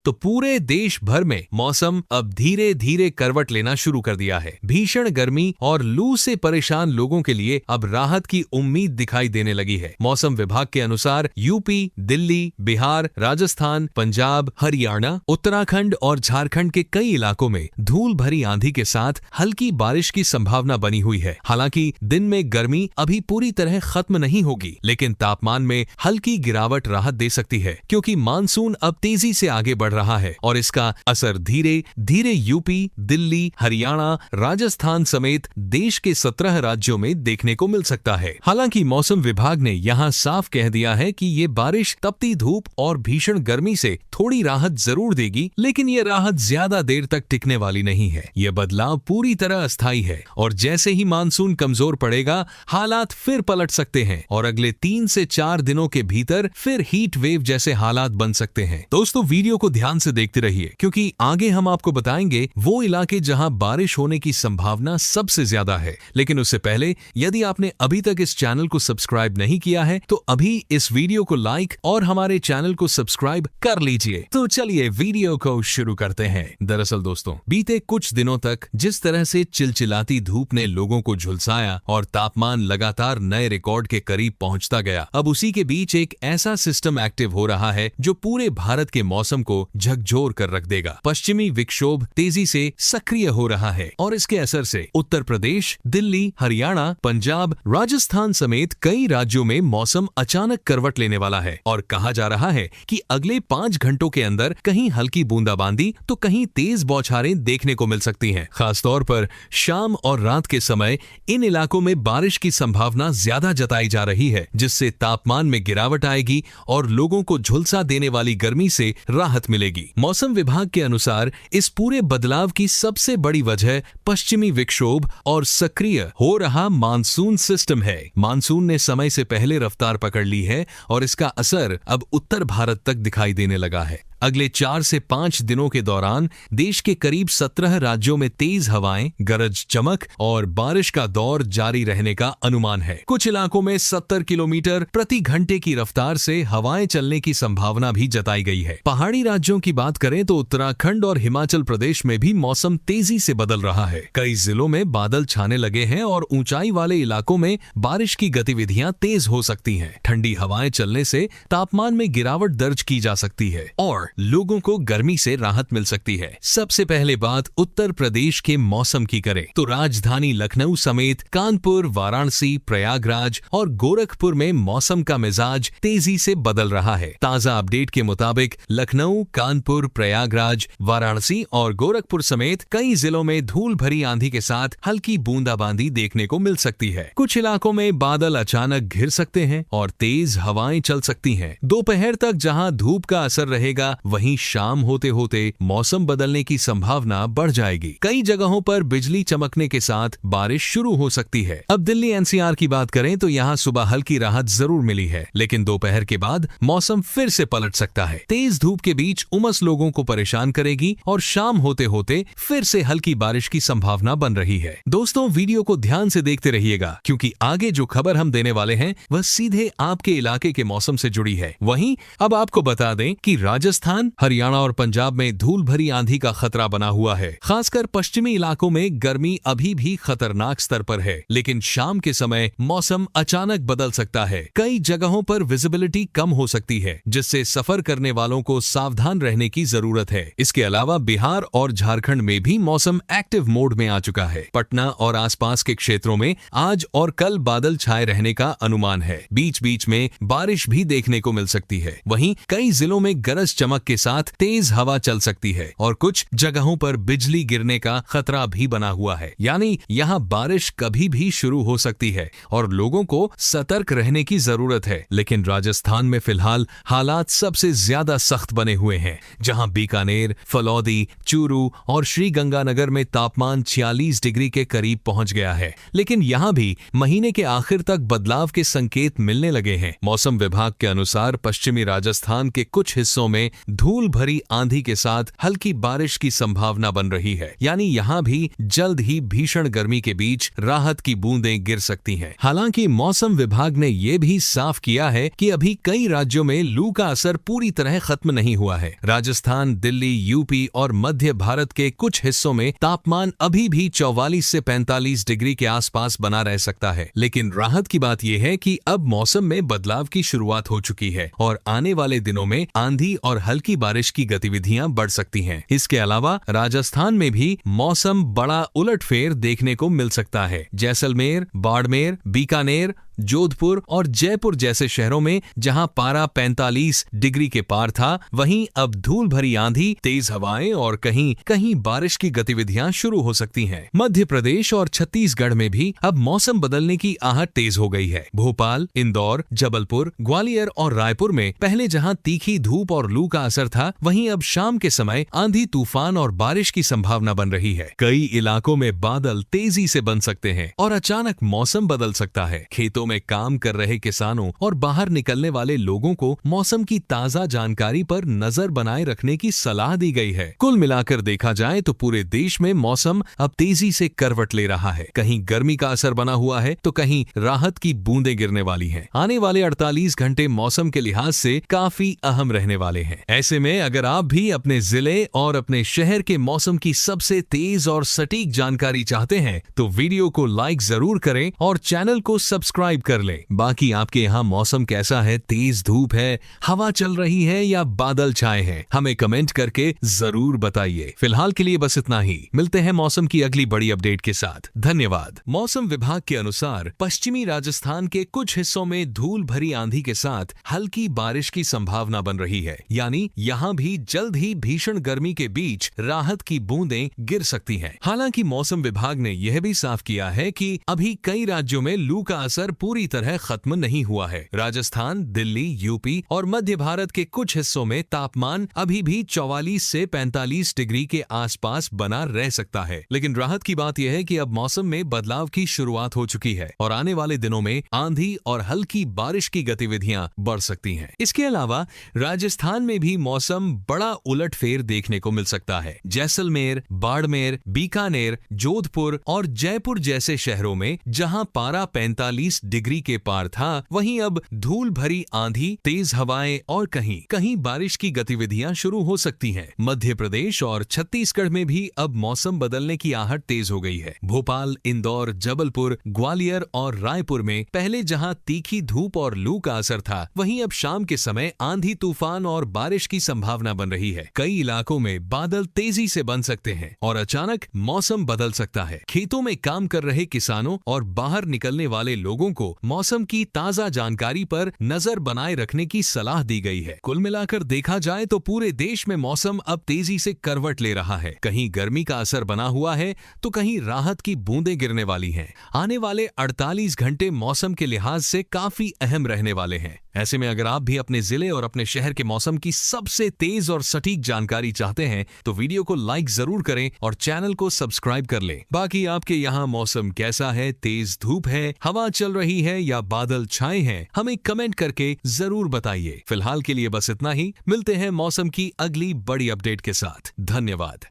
तो पूरे देश भर में मौसम अब धीरे धीरे करवट लेना शुरू कर दिया है। भीषण गर्मी और लू से परेशान लोगों के लिए अब राहत की उम्मीद दिखाई देने लगी है। मौसम विभाग के अनुसार यूपी, दिल्ली, बिहार, राजस्थान, पंजाब, हरियाणा, उत्तराखंड और झारखंड के कई इलाकों में धूल भरी आंधी के साथ हल्की बारिश की संभावना बनी हुई है। हालांकि दिन में गर्मी अभी पूरी तरह खत्म नहीं होगी, लेकिन तापमान में हल्की गिरावट राहत दे सकती है, क्योंकि मानसून अब तेजी से आगे बढ़ रहा है और इसका असर धीरे धीरे यूपी, दिल्ली, हरियाणा, राजस्थान समेत देश के 17 राज्यों में देखने को मिल सकता है। हालांकि मौसम विभाग ने यहां साफ कह दिया है कि ये बारिश तपती धूप और भीषण गर्मी से थोड़ी राहत जरूर देगी, लेकिन ये राहत ज्यादा देर तक टिकने वाली नहीं है। यह बदलाव पूरी तरह अस्थायी है और जैसे ही मानसून कमजोर पड़ेगा, हालात फिर पलट सकते हैं और अगले 3 से 4 दिनों के भीतर फिर हीट वेव जैसे हालात बन सकते हैं। दोस्तों, वीडियो को ध्यान से देखते रहिए, क्योंकि आगे हम आपको बताएंगे वो इलाके जहां बारिश होने की संभावना सबसे ज्यादा है। लेकिन उससे पहले यदि आपने अभी तक इस चैनल को सब्सक्राइब नहीं किया है तो अभी इस वीडियो को लाइक और हमारे चैनल को सब्सक्राइब कर लीजिए। तो चलिए वीडियो को शुरू करते हैं। दरअसल दोस्तों, बीते कुछ दिनों तक जिस तरह से चिलचिलाती धूप ने लोगों को झुलसाया और तापमान लगातार नए रिकॉर्ड के करीब पहुंचता गया, अब उसी के बीच एक ऐसा सिस्टम एक्टिव हो रहा है जो पूरे भारत के मौसम को झकझोर कर रख देगा। पश्चिमी विक्षोभ तेजी से सक्रिय हो रहा है और इसके असर से उत्तर प्रदेश, दिल्ली, हरियाणा, पंजाब, राजस्थान समेत कई राज्यों में मौसम अचानक करवट लेने वाला है और कहा जा रहा है कि अगले 5 घंटों के अंदर कहीं हल्की बूंदाबांदी तो कहीं तेज बौछारें देखने को मिल सकती हैं। खासतौर पर शाम और रात के समय इन इलाकों में बारिश की संभावना ज्यादा जताई जा रही है, जिससे तापमान में गिरावट आएगी और लोगों को झुलसा देने वाली गर्मी से राहत मिलेगी। मौसम विभाग के अनुसार इस पूरे बदलाव की सबसे बड़ी वजह पश्चिमी विक्षोभ और सक्रिय हो रहा मानसून सिस्टम है। मानसून ने समय से पहले रफ्तार पकड़ ली है और इसका असर अब उत्तर भारत तक दिखाई देने लगा है। अगले 4 से 5 दिनों के दौरान देश के करीब 17 राज्यों में तेज हवाएं, गरज चमक और बारिश का दौर जारी रहने का अनुमान है। कुछ इलाकों में 70 किलोमीटर प्रति घंटे की रफ्तार से हवाएं चलने की संभावना भी जताई गई है। पहाड़ी राज्यों की बात करें तो उत्तराखंड और हिमाचल प्रदेश में भी मौसम तेजी से बदल रहा है। कई जिलों में बादल छाने लगे हैं और ऊंचाई वाले इलाकों में बारिश की गतिविधियां तेज हो सकती हैं। ठंडी हवाएं चलने से तापमान में गिरावट दर्ज की जा सकती है और लोगों को गर्मी से राहत मिल सकती है। सबसे पहले बात उत्तर प्रदेश के मौसम की करें तो राजधानी लखनऊ समेत कानपुर, वाराणसी, प्रयागराज और गोरखपुर में मौसम का मिजाज तेजी से बदल रहा है। ताजा अपडेट के मुताबिक लखनऊ, कानपुर, प्रयागराज, वाराणसी और गोरखपुर समेत कई जिलों में धूल भरी आंधी के साथ हल्की बूंदाबांदी देखने को मिल सकती है। कुछ इलाकों में बादल अचानक घिर सकते हैं और तेज हवाएं चल सकती हैं। दोपहर तक जहां धूप का असर रहेगा, वहीं शाम होते होते मौसम बदलने की संभावना बढ़ जाएगी। कई जगहों पर बिजली चमकने के साथ बारिश शुरू हो सकती है। अब दिल्ली एनसीआर की बात करें तो यहाँ सुबह हल्की राहत जरूर मिली है, लेकिन दोपहर के बाद मौसम फिर से पलट सकता है। तेज धूप के बीच उमस लोगों को परेशान करेगी और शाम होते होते फिर से हल्की बारिश की संभावना बन रही है। दोस्तों, वीडियो को ध्यान से देखते रहिएगा, क्योंकि आगे जो खबर हम देने वाले हैं वह सीधे आपके इलाके के मौसम से जुड़ी है। वहीं अब आपको बता दें कि राजस्थान, हरियाणा और पंजाब में धूल भरी आंधी का खतरा बना हुआ है। खासकर पश्चिमी इलाकों में गर्मी अभी भी खतरनाक स्तर पर है, लेकिन शाम के समय मौसम अचानक बदल सकता है। कई जगहों पर विजिबिलिटी कम हो सकती है, जिससे सफर करने वालों को सावधान रहने की जरूरत है। इसके अलावा बिहार और झारखंड में भी मौसम एक्टिव मोड में आ चुका है। पटना और आसपास के क्षेत्रों में आज और कल बादल छाए रहने का अनुमान है। बीच बीच में बारिश भी देखने को मिल सकती है। वहीं कई जिलों में गरज चमक के साथ तेज हवा चल सकती है और कुछ जगहों पर बिजली गिरने का खतरा भी बना हुआ है। यानी यहाँ बारिश कभी भी शुरू हो सकती है और लोगों को सतर्क रहने की जरूरत है। लेकिन राजस्थान में फिलहाल हालात सबसे ज्यादा सख्त बने हुए हैं, जहां बीकानेर, फलौदी, चूरू और श्रीगंगानगर में तापमान 46 डिग्री के करीब पहुंच गया है। लेकिन यहाँ भी महीने के आखिर तक बदलाव के संकेत मिलने लगे हैं। मौसम विभाग के अनुसार पश्चिमी राजस्थान के कुछ हिस्सों में धूल भरी आंधी के साथ हल्की बारिश की संभावना बन रही है, यानी यहाँ भी जल्द ही भीषण गर्मी के बीच राहत की बूंदें गिर सकती हैं। हालांकि मौसम विभाग ने ये भी साफ किया है कि अभी कई राज्यों में लू का असर पूरी तरह खत्म नहीं हुआ है। राजस्थान, दिल्ली, यूपी और मध्य भारत के कुछ हिस्सों में तापमान अभी भी 44 से 45 डिग्री के आसपास बना रह सकता है, लेकिन राहत की बात यह है कि अब मौसम में बदलाव की शुरुआत हो चुकी है और आने वाले दिनों में आंधी और हल्की बारिश की गतिविधियां बढ़ सकती हैं। इसके अलावा राजस्थान में भी मौसम बड़ा उलटफेर देखने को मिल सकता है। जैसलमेर, बाड़मेर, बीकानेर, जोधपुर और जयपुर जैसे शहरों में जहां पारा 45 डिग्री के पार था, वहीं अब धूल भरी आंधी, तेज हवाएं और कहीं कहीं बारिश की गतिविधियां शुरू हो सकती हैं। मध्य प्रदेश और छत्तीसगढ़ में भी अब मौसम बदलने की आहट तेज हो गई है। भोपाल, इंदौर, जबलपुर, ग्वालियर और रायपुर में पहले जहां तीखी धूप और लू का असर था, वहीं अब शाम के समय आंधी, तूफान और बारिश की संभावना बन रही है। कई इलाकों में बादल तेजी से बन सकते हैं और अचानक मौसम बदल सकता है। खेतों में काम कर रहे किसानों और बाहर निकलने वाले लोगों को मौसम की ताजा जानकारी पर नजर बनाए रखने की सलाह दी गई है। कुल मिलाकर देखा जाए तो पूरे देश में मौसम अब तेजी से करवट ले रहा है। कहीं गर्मी का असर बना हुआ है तो कहीं राहत की बूंदें गिरने वाली हैं। आने वाले 48 घंटे मौसम के लिहाज से काफी अहम रहने वाले हैं। ऐसे में अगर आप भी अपने जिले और अपने शहर के मौसम की सबसे तेज और सटीक जानकारी चाहते हैं तो वीडियो को लाइक जरूर करें और चैनल को सब्सक्राइब कर लें। बाकी आपके यहाँ मौसम कैसा है? तेज धूप है, हवा चल रही है या बादल छाए हैं? हमें कमेंट करके जरूर बताइए। फिलहाल के लिए बस इतना ही। मिलते हैं मौसम की अगली बड़ी अपडेट के साथ। धन्यवाद। मौसम विभाग के अनुसार पश्चिमी राजस्थान के कुछ हिस्सों में धूल भरी आंधी के साथ हल्की बारिश की संभावना बन रही है, यानी यहाँ भी जल्द ही भीषण गर्मी के बीच राहत की बूंदें गिर सकती हैं। हालांकि मौसम विभाग ने यह भी साफ किया है कि अभी कई राज्यों में लू का असर पूरी तरह खत्म नहीं हुआ है। राजस्थान, दिल्ली, यूपी और मध्य भारत के कुछ हिस्सों में तापमान अभी भी 44 से 45 डिग्री के आसपास बना रह सकता है, लेकिन राहत की बात यह है कि अब मौसम में बदलाव की शुरुआत हो चुकी है और आने वाले दिनों में आंधी और हल्की बारिश की गतिविधियां बढ़ सकती हैं। इसके अलावा राजस्थान में भी मौसम बड़ा उलटफेर देखने को मिल सकता है। जैसलमेर, बाड़मेर, बीकानेर, जोधपुर और जयपुर जैसे शहरों में जहां पारा 45 डिग्री के पार था, वहीं अब धूल भरी आंधी, तेज हवाएं और कहीं कहीं बारिश की गतिविधियां शुरू हो सकती हैं। मध्य प्रदेश और छत्तीसगढ़ में भी अब मौसम बदलने की आहट तेज हो गई है। भोपाल, इंदौर, जबलपुर, ग्वालियर और रायपुर में पहले जहां तीखी धूप और लू का असर था, वहीं अब शाम के समय आंधी, तूफान और बारिश की संभावना बन रही है। कई इलाकों में बादल तेजी से बन सकते हैं और अचानक मौसम बदल सकता है। खेतों में काम कर रहे किसानों और बाहर निकलने वाले लोगों को मौसम की ताजा जानकारी पर नजर बनाए रखने की सलाह दी गई है। कुल मिलाकर देखा जाए तो पूरे देश में मौसम अब तेजी से करवट ले रहा है। कहीं गर्मी का असर बना हुआ है तो कहीं राहत की बूंदें गिरने वाली हैं। आने वाले 48 घंटे मौसम के लिहाज से काफी अहम रहने वाले हैं। ऐसे में अगर आप भी अपने जिले और अपने शहर के मौसम की सबसे तेज और सटीक जानकारी चाहते हैं तो वीडियो को लाइक जरूर करें और चैनल को सब्सक्राइब कर लें। बाकी आपके यहाँ मौसम कैसा है? तेज धूप है, हवा चल रही है या बादल छाए हैं? हमें कमेंट करके जरूर बताइए। फिलहाल के लिए बस इतना ही। मिलते हैं मौसम की अगली बड़ी अपडेट के साथ। धन्यवाद।